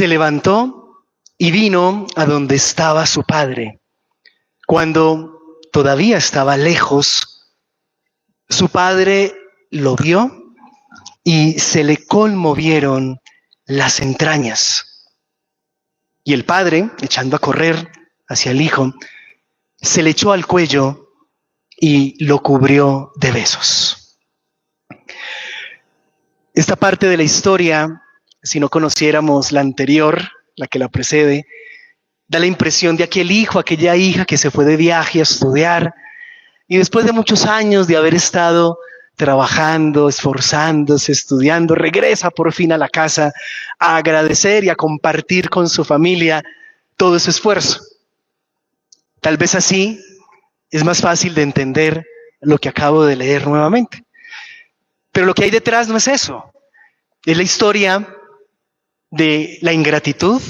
Se levantó y vino a donde estaba su padre. Cuando todavía estaba lejos, su padre lo vio y se le conmovieron las entrañas. Y el padre, echando a correr hacia el hijo, se le echó al cuello y lo cubrió de besos. Esta parte de la historia, si no conociéramos la anterior, la que la precede, da la impresión de aquel hijo, aquella hija que se fue de viaje a estudiar y después de muchos años de haber estado trabajando, esforzándose, estudiando, regresa por fin a la casa a agradecer y a compartir con su familia todo ese esfuerzo. Tal vez así es más fácil de entender lo que acabo de leer nuevamente. Pero lo que hay detrás no es eso. Es la historia de la ingratitud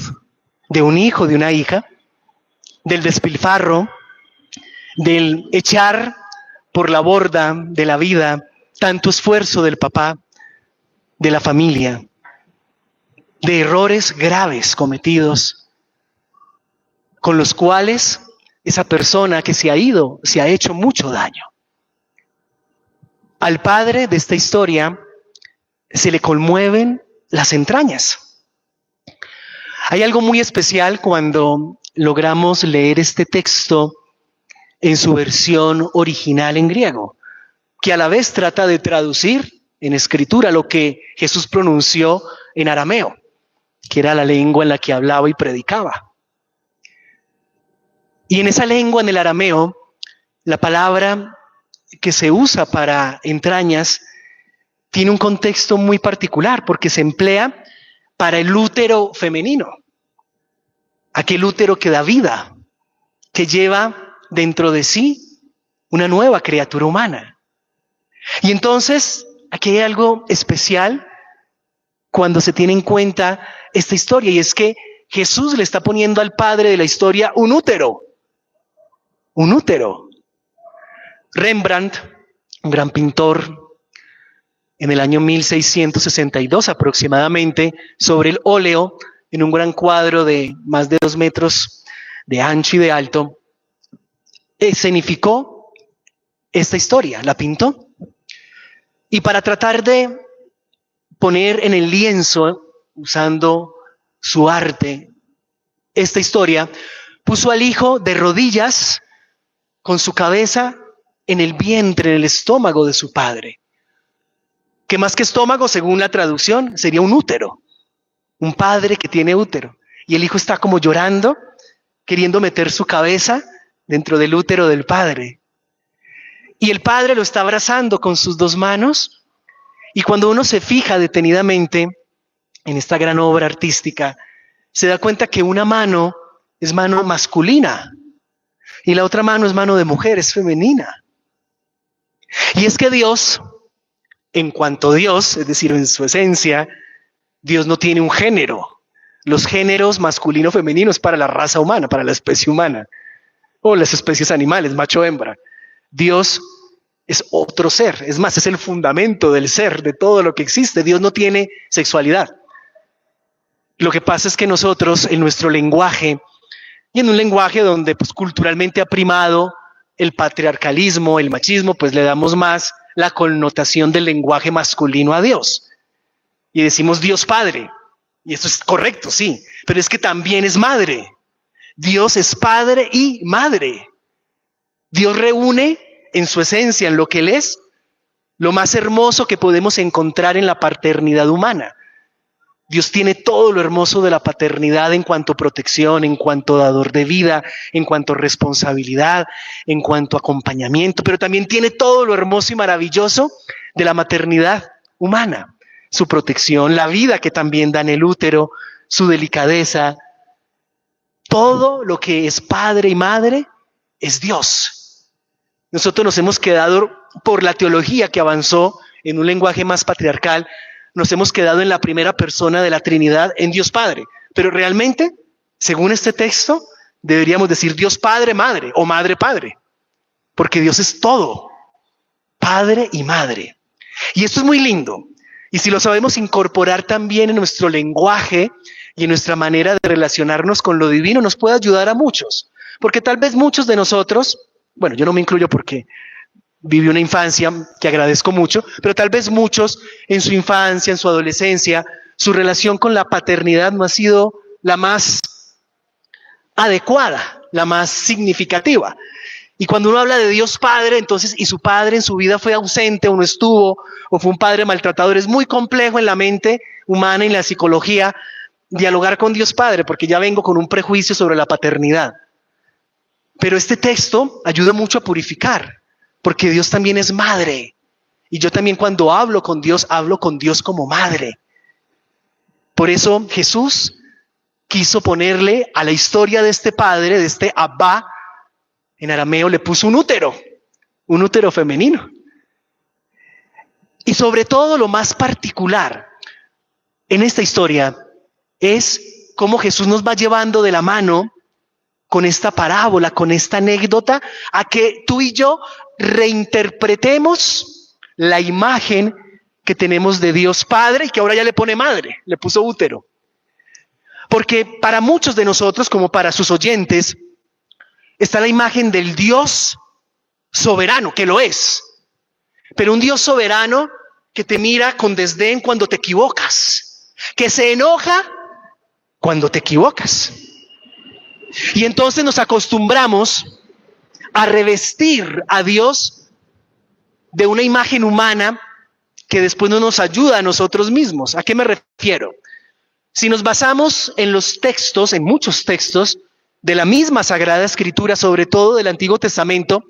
de un hijo, de una hija, del despilfarro, del echar por la borda de la vida tanto esfuerzo del papá, de la familia, de errores graves cometidos, con los cuales esa persona que se ha ido, se ha hecho mucho daño. Al padre de esta historia se le conmueven las entrañas. Hay algo muy especial cuando logramos leer este texto en su versión original en griego, que a la vez trata de traducir en escritura lo que Jesús pronunció en arameo, que era la lengua en la que hablaba y predicaba. Y en esa lengua, en el arameo, la palabra que se usa para entrañas tiene un contexto muy particular porque se emplea para el útero femenino, aquel útero que da vida, que lleva dentro de sí una nueva criatura humana. Y entonces aquí hay algo especial cuando se tiene en cuenta esta historia, y es que Jesús le está poniendo al padre de la historia un útero. Un útero. Rembrandt, un gran pintor, en el año 1662 aproximadamente, sobre el óleo, en un gran cuadro de más de 2 metros de ancho y de alto, escenificó esta historia, la pintó. Y para tratar de poner en el lienzo, usando su arte, esta historia, puso al hijo de rodillas con su cabeza en el vientre, en el estómago de su padre. Que más que estómago, según la traducción, sería un útero. Un padre que tiene útero. Y el hijo está como llorando, queriendo meter su cabeza dentro del útero del padre. Y el padre lo está abrazando con sus 2 manos. Y cuando uno se fija detenidamente en esta gran obra artística, se da cuenta que una mano es mano masculina y la otra mano es mano de mujer, es femenina. Y es que Dios, en cuanto a Dios, es decir, en su esencia, Dios no tiene un género. Los géneros masculino, femenino es para la raza humana, para la especie humana, o las especies animales, macho, hembra. Dios es otro ser, es más, es el fundamento del ser, de todo lo que existe. Dios no tiene sexualidad. Lo que pasa es que nosotros, en nuestro lenguaje, y en un lenguaje donde pues, culturalmente ha primado el patriarcalismo, el machismo, pues le damos más la connotación del lenguaje masculino a Dios. Y decimos Dios Padre. Y esto es correcto, sí, pero es que también es madre. Dios es padre y madre. Dios reúne en su esencia, en lo que Él es, lo más hermoso que podemos encontrar en la paternidad humana. Dios tiene todo lo hermoso de la paternidad en cuanto a protección, en cuanto a dador de vida, en cuanto a responsabilidad, en cuanto a acompañamiento, pero también tiene todo lo hermoso y maravilloso de la maternidad humana. Su protección, la vida que también da en el útero, su delicadeza. Todo lo que es padre y madre es Dios. Nosotros nos hemos quedado, por la teología que avanzó en un lenguaje más patriarcal, nos hemos quedado en la primera persona de la Trinidad, en Dios Padre. Pero realmente, según este texto, deberíamos decir Dios Padre, Madre o Madre, Padre. Porque Dios es todo, Padre y Madre. Y esto es muy lindo. Y si lo sabemos incorporar también en nuestro lenguaje y en nuestra manera de relacionarnos con lo divino, nos puede ayudar a muchos. Porque tal vez muchos de nosotros, bueno, yo no me incluyo porque viví una infancia que agradezco mucho, pero tal vez muchos en su infancia, en su adolescencia, su relación con la paternidad no ha sido la más adecuada, la más significativa. Y cuando uno habla de Dios Padre, entonces, y su padre en su vida fue ausente o no estuvo, o fue un padre maltratador, es muy complejo en la mente humana y en la psicología dialogar con Dios Padre, porque ya vengo con un prejuicio sobre la paternidad. Pero este texto ayuda mucho a purificar, porque Dios también es madre. Y yo también cuando hablo con Dios como madre. Por eso Jesús quiso ponerle a la historia de este padre, de este Abba, en arameo le puso un útero femenino. Y sobre todo lo más particular en esta historia es cómo Jesús nos va llevando de la mano con esta parábola, con esta anécdota, a que tú y yo reinterpretemos la imagen que tenemos de Dios Padre y que ahora ya le pone madre, le puso útero. Porque para muchos de nosotros, como para sus oyentes, está la imagen del Dios soberano, que lo es. Pero un Dios soberano que te mira con desdén cuando te equivocas, que se enoja cuando te equivocas. Y entonces nos acostumbramos a revestir a Dios de una imagen humana que después no nos ayuda a nosotros mismos. ¿A qué me refiero? Si nos basamos en los textos, en muchos textos de la misma Sagrada Escritura, sobre todo del Antiguo Testamento,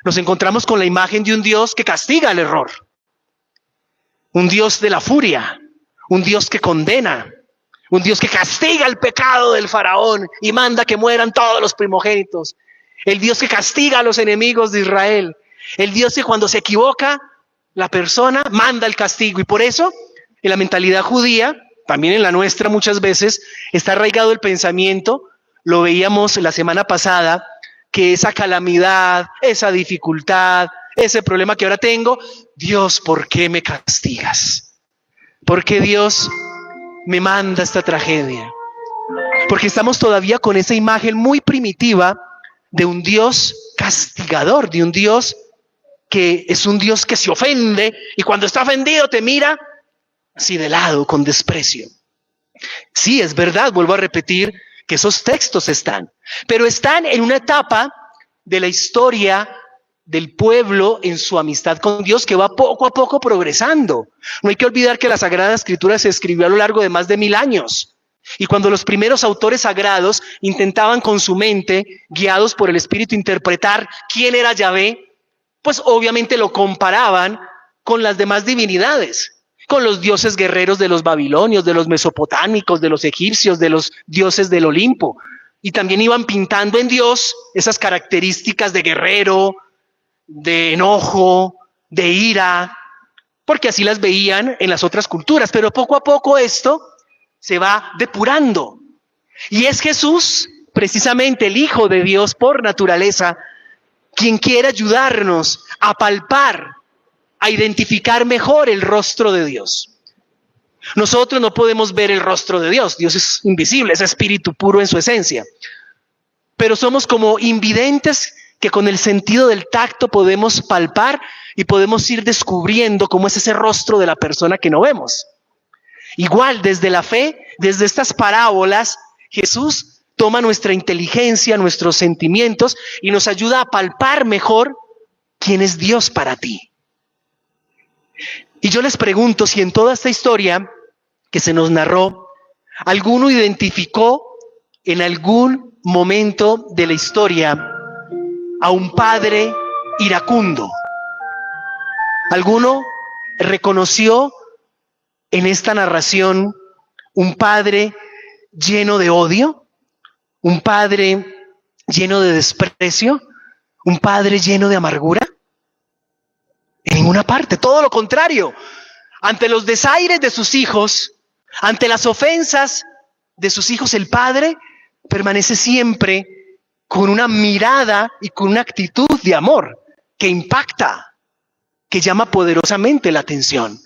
nos encontramos con la imagen de un Dios que castiga el error, un Dios de la furia, un Dios que condena, un Dios que castiga el pecado del faraón y manda que mueran todos los primogénitos, el Dios que castiga a los enemigos de Israel, el Dios que cuando se equivoca la persona manda el castigo. Y por eso en la mentalidad judía, también en la nuestra muchas veces, está arraigado el pensamiento, lo veíamos la semana pasada, que esa calamidad, esa dificultad, ese problema que ahora tengo, Dios, ¿por qué me castigas? ¿Por qué Dios me manda esta tragedia? Porque estamos todavía con esa imagen muy primitiva de un Dios castigador, de un Dios que es un Dios que se ofende y cuando está ofendido te mira así de lado, con desprecio. Sí, es verdad, vuelvo a repetir que esos textos están, pero están en una etapa de la historia del pueblo en su amistad con Dios que va poco a poco progresando. No hay que olvidar que la Sagrada Escritura se escribió a lo largo de más de 1000 años. Y cuando los primeros autores sagrados intentaban con su mente, guiados por el Espíritu, interpretar quién era Yahvé, pues obviamente lo comparaban con las demás divinidades, con los dioses guerreros de los babilonios, de los mesopotámicos, de los egipcios, de los dioses del Olimpo. Y también iban pintando en Dios esas características de guerrero, de enojo, de ira, porque así las veían en las otras culturas. Pero poco a poco esto se va depurando. Y es Jesús, precisamente el Hijo de Dios por naturaleza, quien quiere ayudarnos a palpar, a identificar mejor el rostro de Dios. Nosotros no podemos ver el rostro de Dios. Dios es invisible, es espíritu puro en su esencia. Pero somos como invidentes que con el sentido del tacto podemos palpar y podemos ir descubriendo cómo es ese rostro de la persona que no vemos. Igual, desde la fe, desde estas parábolas, Jesús toma nuestra inteligencia, nuestros sentimientos y nos ayuda a palpar mejor quién es Dios para ti. Y yo les pregunto si en toda esta historia que se nos narró, alguno identificó en algún momento de la historia a un padre iracundo. ¿Alguno reconoció en esta narración un padre lleno de odio? ¿Un padre lleno de desprecio? ¿Un padre lleno de amargura? En ninguna parte, todo lo contrario. Ante los desaires de sus hijos, ante las ofensas de sus hijos, el padre permanece siempre con una mirada y con una actitud de amor que impacta, que llama poderosamente la atención.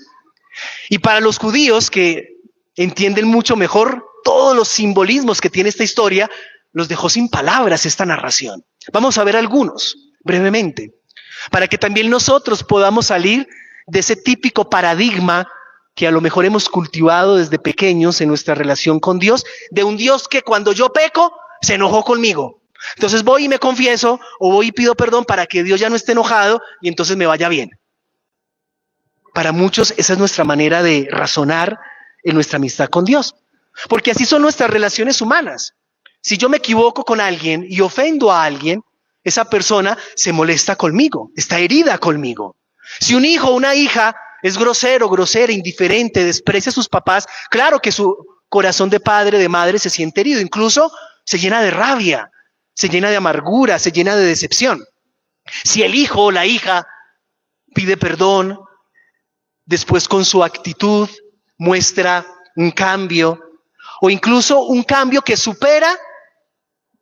Y para los judíos que entienden mucho mejor todos los simbolismos que tiene esta historia, los dejó sin palabras esta narración. Vamos a ver algunos brevemente, para que también nosotros podamos salir de ese típico paradigma que a lo mejor hemos cultivado desde pequeños en nuestra relación con Dios, de un Dios que cuando yo peco, se enojó conmigo. Entonces voy y me confieso, o voy y pido perdón para que Dios ya no esté enojado y entonces me vaya bien. Para muchos esa es nuestra manera de razonar en nuestra amistad con Dios, porque así son nuestras relaciones humanas. Si yo me equivoco con alguien y ofendo a alguien, esa persona se molesta conmigo, está herida conmigo. Si un hijo o una hija es grosero, grosera, indiferente, desprecia a sus papás, claro que su corazón de padre, de madre se siente herido, incluso se llena de rabia, se llena de amargura, se llena de decepción. Si el hijo o la hija pide perdón, después con su actitud muestra un cambio, o incluso un cambio que supera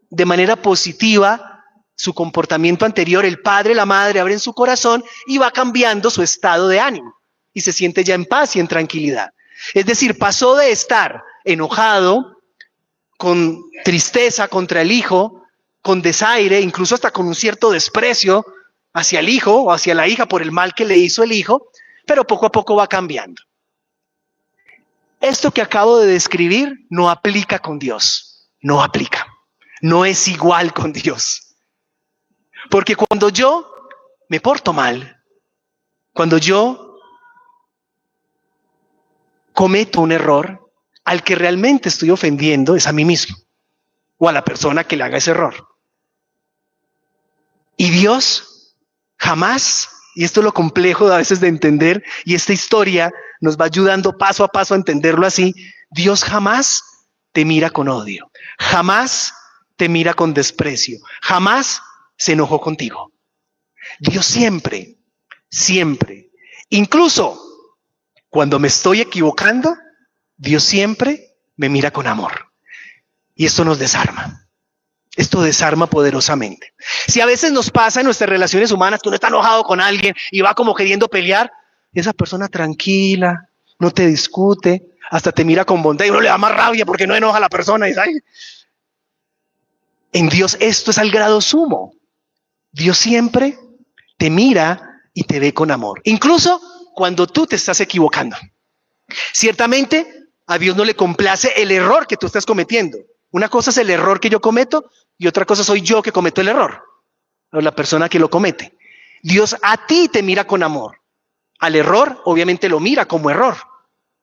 de manera positiva su comportamiento anterior, el padre, la madre abren su corazón y va cambiando su estado de ánimo y se siente ya en paz y en tranquilidad. Es decir, pasó de estar enojado, con tristeza contra el hijo, con desaire, incluso hasta con un cierto desprecio hacia el hijo o hacia la hija por el mal que le hizo el hijo, pero poco a poco va cambiando. Esto que acabo de describir no aplica con Dios, no aplica, no es igual con Dios. Porque cuando yo me porto mal, cuando yo cometo un error, al que realmente estoy ofendiendo es a mí mismo o a la persona que le haga ese error. Y Dios jamás, y esto es lo complejo a veces de entender, y esta historia nos va ayudando paso a paso a entenderlo así, Dios jamás te mira con odio, jamás te mira con desprecio, jamás se enojó contigo. Dios siempre, siempre, incluso cuando me estoy equivocando, Dios siempre me mira con amor. Y esto nos desarma. Esto desarma poderosamente. Si a veces nos pasa en nuestras relaciones humanas que uno está enojado con alguien y va como queriendo pelear, esa persona tranquila, no te discute, hasta te mira con bondad y uno le da más rabia porque no enoja a la persona. Y dice, ay. En Dios esto es al grado sumo. Dios siempre te mira y te ve con amor, incluso cuando tú te estás equivocando. Ciertamente a Dios no le complace el error que tú estás cometiendo. Una cosa es el error que yo cometo y otra cosa soy yo que cometo el error, o la persona que lo comete. Dios a ti te mira con amor. Al error obviamente lo mira como error,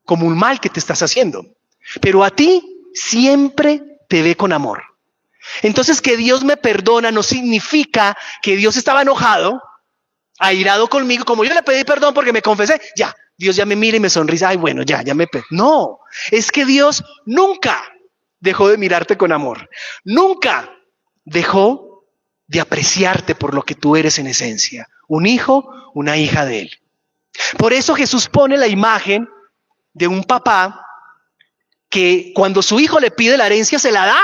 como un mal que te estás haciendo, pero a ti siempre te ve con amor. Entonces, que Dios me perdona no significa que Dios estaba enojado, airado conmigo, como yo le pedí perdón porque me confesé, ya, Dios ya me mira y me sonríe, ay, bueno, ya me perdonó. No, es que Dios nunca dejó de mirarte con amor, nunca dejó de apreciarte por lo que tú eres en esencia, un hijo, una hija de Él. Por eso Jesús pone la imagen de un papá que cuando su hijo le pide la herencia se la da.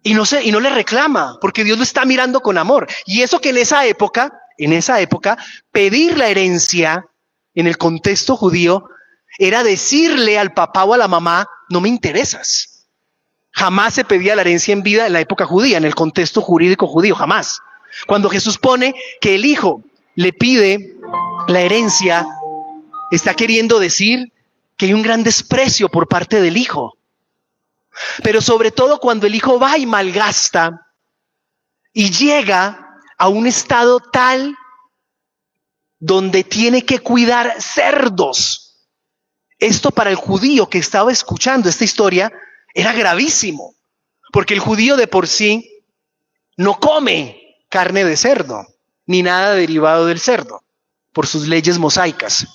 Y no le reclama, porque Dios lo está mirando con amor. Y eso que en esa época, pedir la herencia en el contexto judío era decirle al papá o a la mamá, no me interesas. Jamás se pedía la herencia en vida en la época judía, en el contexto jurídico judío, jamás. Cuando Jesús pone que el hijo le pide la herencia, está queriendo decir que hay un gran desprecio por parte del hijo. Pero sobre todo cuando el hijo va y malgasta y llega a un estado tal donde tiene que cuidar cerdos. Esto para el judío que estaba escuchando esta historia era gravísimo, porque el judío de por sí no come carne de cerdo, ni nada derivado del cerdo, por sus leyes mosaicas.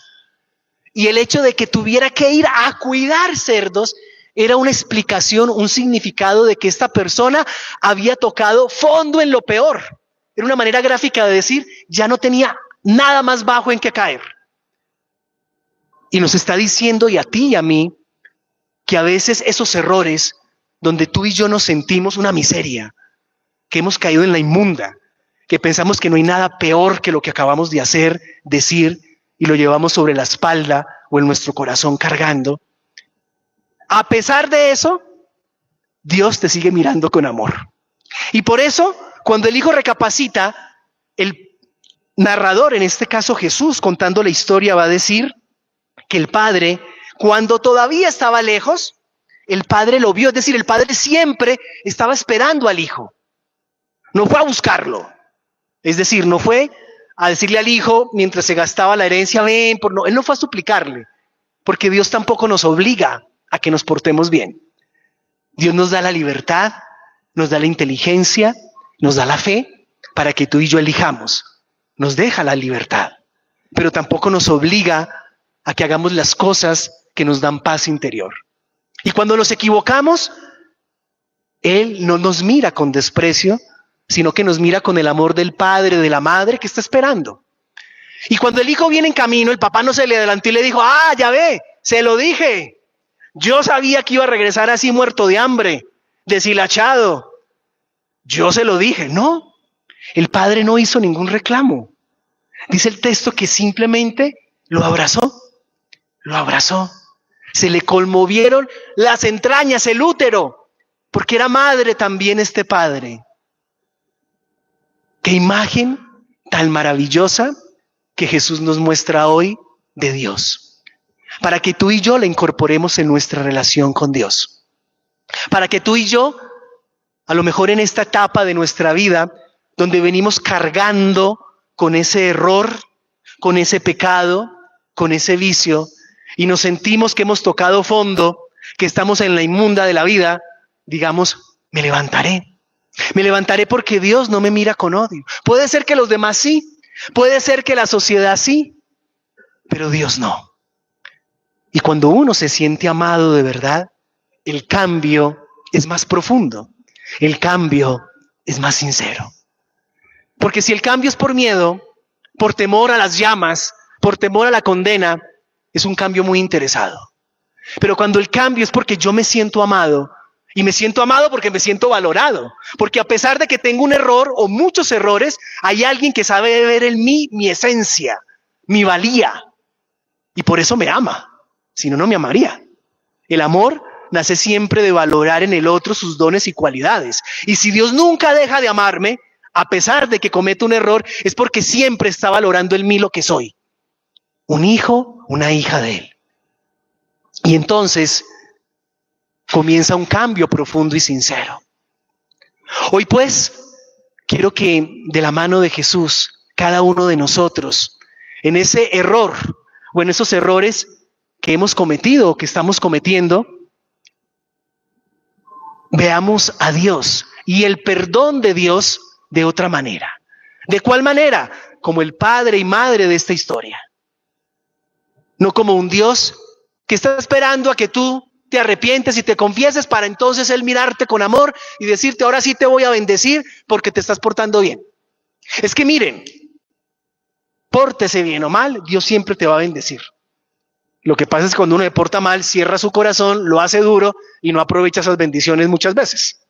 Y el hecho de que tuviera que ir a cuidar cerdos era una explicación, un significado de que esta persona había tocado fondo en lo peor. Era una manera gráfica de decir, ya no tenía nada más bajo en que caer. Y nos está diciendo, y a ti y a mí, que a veces esos errores donde tú y yo nos sentimos una miseria, que hemos caído en la inmunda, que pensamos que no hay nada peor que lo que acabamos de hacer, decir, y lo llevamos sobre la espalda o en nuestro corazón cargando. A pesar de eso, Dios te sigue mirando con amor. Y por eso, cuando el hijo recapacita, el narrador, en este caso Jesús, contando la historia, va a decir que el padre, cuando todavía estaba lejos, el padre lo vio. Es decir, el padre siempre estaba esperando al hijo. No fue a buscarlo. Es decir, no fue a decirle al hijo mientras se gastaba la herencia, ven, no, él no fue a suplicarle, porque Dios tampoco nos obliga a que nos portemos bien. Dios nos da la libertad, nos da la inteligencia, nos da la fe para que tú y yo elijamos. Nos deja la libertad, pero tampoco nos obliga a que hagamos las cosas que nos dan paz interior. Y cuando nos equivocamos, Él no nos mira con desprecio, sino que nos mira con el amor del padre, de la madre que está esperando. Y cuando el hijo viene en camino, el papá no se le adelantó y le dijo, ya ve, se lo dije. Yo sabía que iba a regresar así muerto de hambre, deshilachado. Yo se lo dije. No, el padre no hizo ningún reclamo. Dice el texto que simplemente lo abrazó. Lo abrazó. Se le conmovieron las entrañas, el útero, porque era madre también este padre. Qué imagen tan maravillosa que Jesús nos muestra hoy de Dios, para que tú y yo la incorporemos en nuestra relación con Dios, para que tú y yo, a lo mejor en esta etapa de nuestra vida, donde venimos cargando con ese error, con ese pecado, con ese vicio, y nos sentimos que hemos tocado fondo, que estamos en la inmunda de la vida, digamos, me levantaré. Me levantaré porque Dios no me mira con odio. Puede ser que los demás sí, puede ser que la sociedad sí, pero Dios no. Y cuando uno se siente amado de verdad, el cambio es más profundo, el cambio es más sincero. Porque si el cambio es por miedo, por temor a las llamas, por temor a la condena, es un cambio muy interesado. Pero cuando el cambio es porque yo me siento amado, y me siento amado porque me siento valorado, porque a pesar de que tengo un error o muchos errores, hay alguien que sabe ver en mí mi esencia, mi valía, y por eso me ama, si no, no me amaría. El amor nace siempre de valorar en el otro sus dones y cualidades, y si Dios nunca deja de amarme, a pesar de que cometo un error, es porque siempre está valorando en mí lo que soy, un hijo, una hija de Él. Y entonces comienza un cambio profundo y sincero. Hoy pues, quiero que de la mano de Jesús, cada uno de nosotros, en ese error o en esos errores que hemos cometido o que estamos cometiendo, veamos a Dios y el perdón de Dios de otra manera. ¿De cuál manera? Como el padre y madre de esta historia. No como un Dios que está esperando a que tú te arrepientes y te confieses para entonces Él mirarte con amor y decirte, ahora sí te voy a bendecir porque te estás portando bien. Es que miren, pórtese bien o mal, Dios siempre te va a bendecir. Lo que pasa es que cuando uno se porta mal, cierra su corazón, lo hace duro y no aprovecha esas bendiciones muchas veces.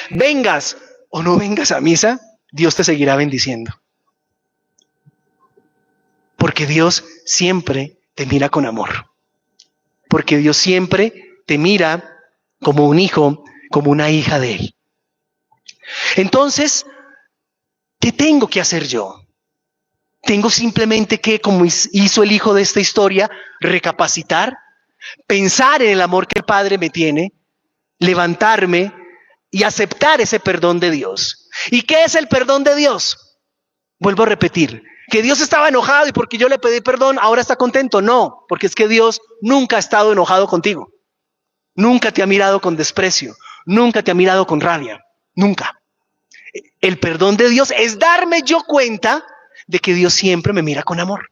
Vengas o no vengas a misa, Dios te seguirá bendiciendo. Porque Dios siempre te mira con amor. Porque Dios siempre te mira como un hijo, como una hija de Él. Entonces, ¿qué tengo que hacer yo? Tengo simplemente que, como hizo el hijo de esta historia, recapacitar, pensar en el amor que el Padre me tiene, levantarme y aceptar ese perdón de Dios. ¿Y qué es el perdón de Dios? Vuelvo a repetir, que Dios estaba enojado y porque yo le pedí perdón, ahora está contento. No, porque es que Dios nunca ha estado enojado contigo. Nunca te ha mirado con desprecio, nunca te ha mirado con rabia, nunca. El perdón de Dios es darme yo cuenta de que Dios siempre me mira con amor.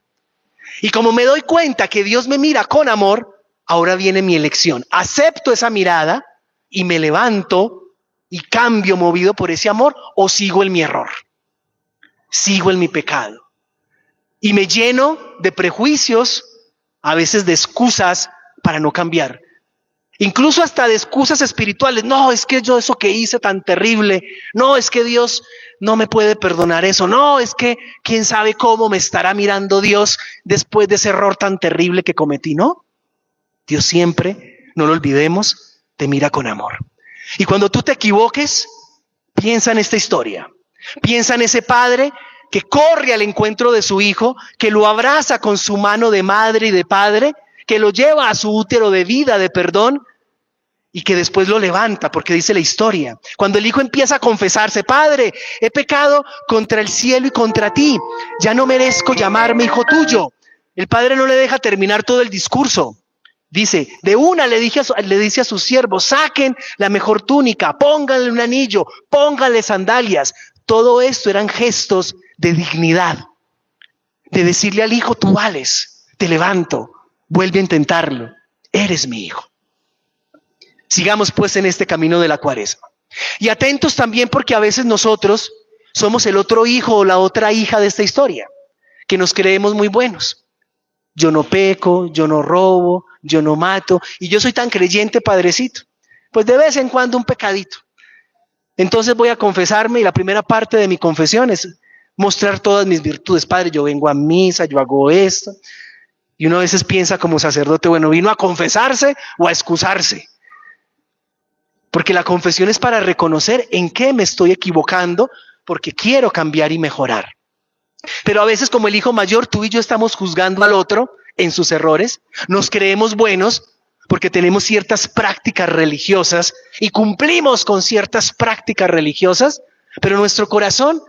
Y como me doy cuenta que Dios me mira con amor, ahora viene mi elección. Acepto esa mirada y me levanto y cambio movido por ese amor o sigo en mi error, sigo en mi pecado. Y me lleno de prejuicios, a veces de excusas para no cambiar. Incluso hasta de excusas espirituales. No, es que yo eso que hice tan terrible. No, es que Dios no me puede perdonar eso. No, es que quién sabe cómo me estará mirando Dios después de ese error tan terrible que cometí. No, Dios siempre, no lo olvidemos, te mira con amor. Y cuando tú te equivoques, piensa en esta historia. Piensa en ese padre que corre al encuentro de su hijo, que lo abraza con su mano de madre y de padre, que lo lleva a su útero de vida, de perdón, y que después lo levanta, porque dice la historia. Cuando el hijo empieza a confesarse, Padre, he pecado contra el cielo y contra ti, ya no merezco llamarme hijo tuyo. El padre no le deja terminar todo el discurso. Dice, de una le dice a sus siervos, saquen la mejor túnica, pónganle un anillo, pónganle sandalias. Todo esto eran gestos de dignidad, de decirle al hijo, tú vales, te levanto, vuelve a intentarlo, eres mi hijo. Sigamos pues en este camino de la Cuaresma. Y atentos también, porque a veces nosotros somos el otro hijo o la otra hija de esta historia, que nos creemos muy buenos. Yo no peco, yo no robo, yo no mato, y yo soy tan creyente, padrecito. Pues de vez en cuando un pecadito. Entonces voy a confesarme y la primera parte de mi confesión es mostrar todas mis virtudes. Padre, yo vengo a misa, yo hago esto. Y uno a veces piensa como sacerdote, bueno, ¿vino a confesarse o a excusarse? Porque la confesión es para reconocer en qué me estoy equivocando, porque quiero cambiar y mejorar. Pero a veces, como el hijo mayor, tú y yo estamos juzgando al otro en sus errores, nos creemos buenos porque tenemos ciertas prácticas religiosas y cumplimos con ciertas prácticas religiosas, pero nuestro corazón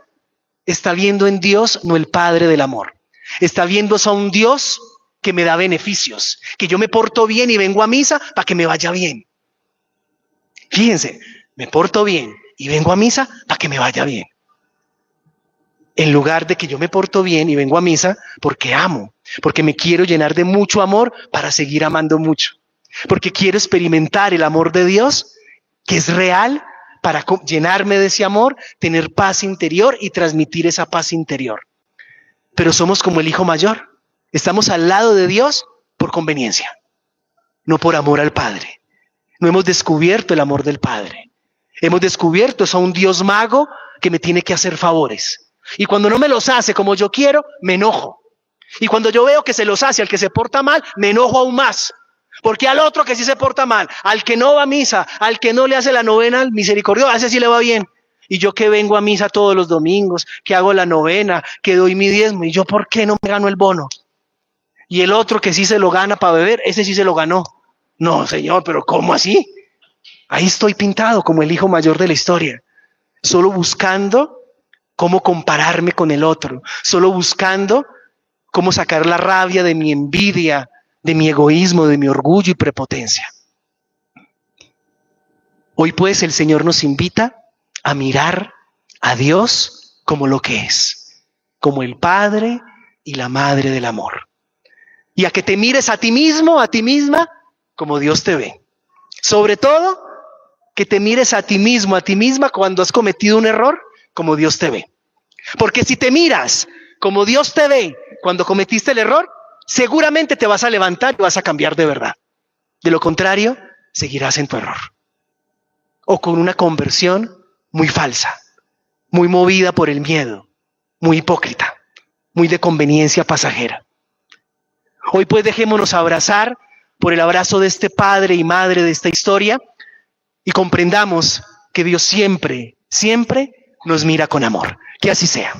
está viendo en Dios, no el Padre del amor. Está viendo a un Dios que me da beneficios, que yo me porto bien y vengo a misa para que me vaya bien. Fíjense, me porto bien y vengo a misa para que me vaya bien. En lugar de que yo me porto bien y vengo a misa porque amo, porque me quiero llenar de mucho amor para seguir amando mucho. Porque quiero experimentar el amor de Dios, que es real, para llenarme de ese amor, tener paz interior y transmitir esa paz interior. Pero somos como el hijo mayor. Estamos al lado de Dios por conveniencia, no por amor al Padre. No hemos descubierto el amor del Padre. Hemos descubierto a un Dios mago que me tiene que hacer favores. Y cuando no me los hace como yo quiero, me enojo. Y cuando yo veo que se los hace al que se porta mal, me enojo aún más. Porque al otro que sí se porta mal, al que no va a misa, al que no le hace la novena al misericordioso, a ese sí le va bien. Y yo que vengo a misa todos los domingos, que hago la novena, que doy mi diezmo, y yo ¿por qué no me gano el bono? Y el otro que sí se lo gana para beber, ese sí se lo ganó. No, señor, pero ¿cómo así? Ahí estoy pintado como el hijo mayor de la historia, solo buscando cómo compararme con el otro, solo buscando cómo sacar la rabia de mi envidia, de mi egoísmo, de mi orgullo y prepotencia. Hoy pues el Señor nos invita a mirar a Dios como lo que es, como el Padre y la Madre del amor. Y a que te mires a ti mismo, a ti misma, como Dios te ve. Sobre todo, que te mires a ti mismo, a ti misma cuando has cometido un error, como Dios te ve. Porque si te miras como Dios te ve cuando cometiste el error, seguramente te vas a levantar y vas a cambiar de verdad. De lo contrario, seguirás en tu error. O con una conversión muy falsa, muy movida por el miedo, muy hipócrita, muy de conveniencia pasajera. Hoy pues dejémonos abrazar por el abrazo de este padre y madre de esta historia y comprendamos que Dios siempre, siempre nos mira con amor. Que así sea.